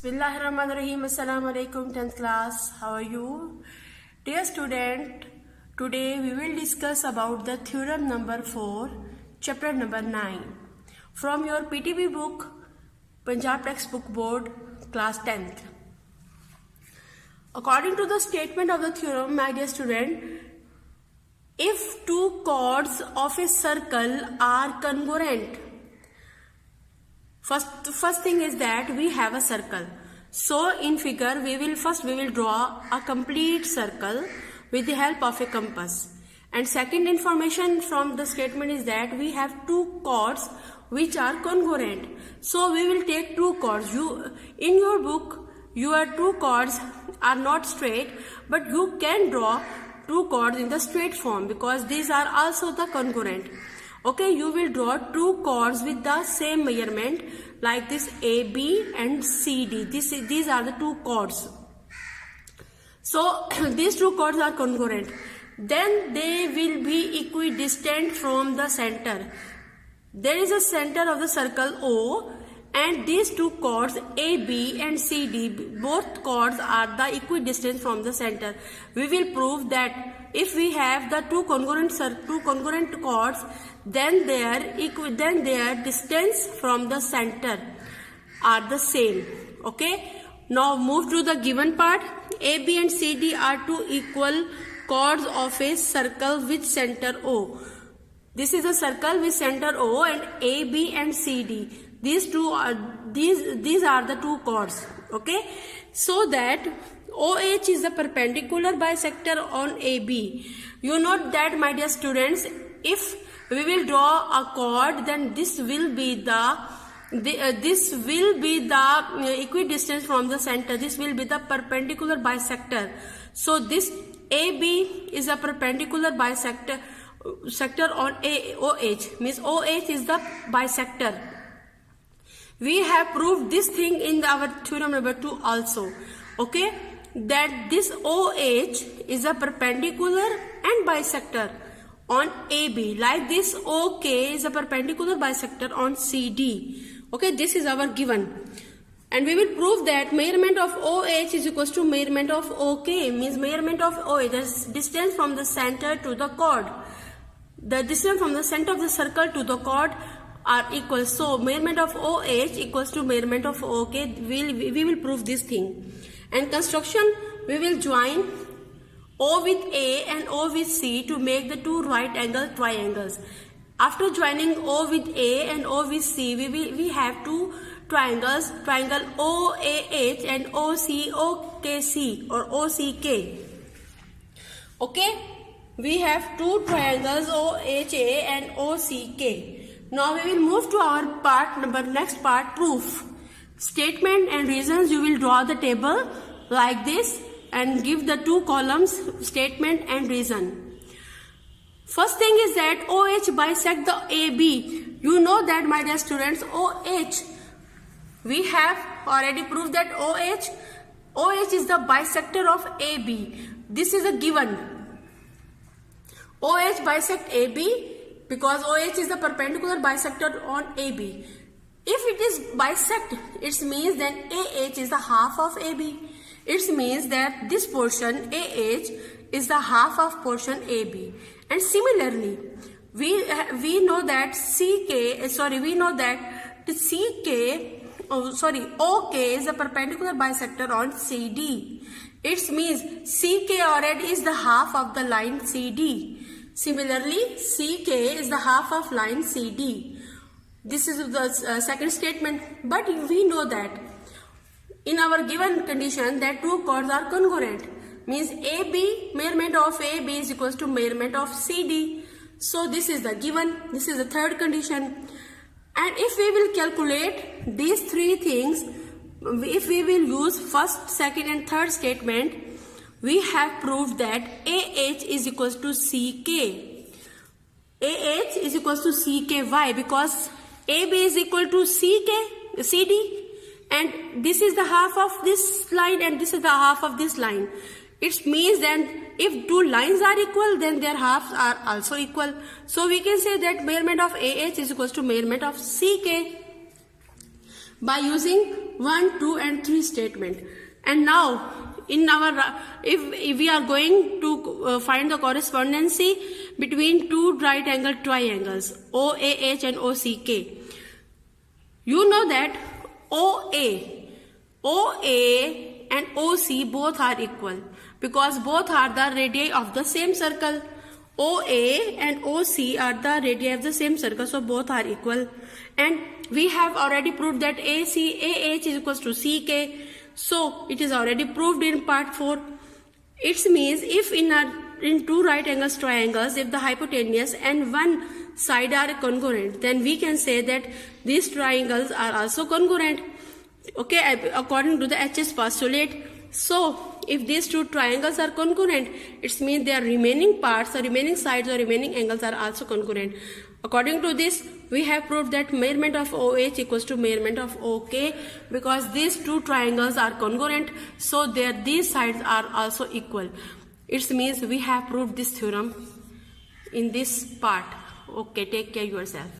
Bismillahirrahmanirrahim. Assalamu alaikum 10th class. How are you? Dear student, today we will discuss about the theorem number 4, chapter number 9 from your PTB book, Punjab Textbook Board, class 10th. According to the statement of the theorem, my dear student, if two chords of a circle are congruent, First thing is that we have a circle. So in figure we will draw a complete circle with the help of a compass. And second information from the statement is that we have two chords which are congruent. So we will take two chords. In your book your two chords are not straight, but you can draw two chords in the straight form because these are also the congruent. Okay, you will draw two chords with the same measurement like this AB and CD. These are the two chords. So these two chords are congruent. Then they will be equidistant from the center. There is a center of the circle O, and these two chords AB and CD, both chords are the equidistant from the center. We will prove that if we have the two congruent chords, then their distance from the center are the same. Okay. Now move to the given part. AB and CD are two equal chords of a circle with center O. This is a circle with center O, and AB and CD. These are the two chords. Okay. So that OH is the perpendicular bisector on AB. You note that, my dear students, if we will draw a chord, then this will be the equidistance from the center. This will be the perpendicular bisector. So this AB is a perpendicular bisector on OH, means OH is the bisector. We have proved this thing in our theorem number 2 also. Okay, that this OH is a perpendicular and bisector on AB, like this OK is a perpendicular bisector on CD. Okay, this is our given. And we will prove that measurement of OH is equals to measurement of OK, means measurement of OH, the distance from the center to the chord. The distance from the center of the circle to the chord are equal. So measurement of OH equals to measurement of OK. We will prove this thing. And construction, we will join O with A and O with C to make the two right angle triangles. After joining O with A and O with C, we have two triangles, triangle OAH and OCOKC or OCK. Okay, we have two triangles OHA and OCK. Now we will move to our next part, proof. Statement and reasons. You will draw the table like this and give the two columns, statement and reason. First thing is that OH bisect the AB. You know that, my dear students, OH. We have already proved that OH is the bisector of AB. This is a given. OH bisect AB because OH is the perpendicular bisector on AB. If it is bisect, it means then AH is the half of AB. It means that this portion AH is the half of portion AB. And similarly, we know that OK is the perpendicular bisector on CD. It means CK already is the half of the line CD. Similarly, CK is the half of line CD. This is the second statement. But we know that in our given condition that two chords are congruent, means AB, measurement of AB is equals to measurement of CD. So this is the given. This is the third condition. And if we will calculate these three things, if we will use first, second and third statement, we have proved that AH is equals to CK. AH is equals to CK. Why? Because AB is equal to CD, and this is the half of this line and this is the half of this line. It means that if two lines are equal, then their halves are also equal. So we can say that measurement of AH is equals to measurement of CK by using 1, 2 and 3 statement. And now in our, if we are going to find the correspondency between two right angle triangles OAH and OCK, you know that OA and OC both are equal because both are the radii of the same circle. OA and OC are the radii of the same circle, so both are equal. And we have already proved that AH is equals to CK. So it is already proved in part 4. It means if in two right angles triangles, if the hypotenuse and one side are congruent, then we can say that these triangles are also congruent. Okay, according to the HS postulate. So if these two triangles are congruent, it means their remaining parts, the remaining sides or remaining angles are also congruent. According to this, we have proved that measurement of OH equals to measurement of OK because these two triangles are congruent, so these sides are also equal. It means we have proved this theorem in this part. Okay, take care yourself.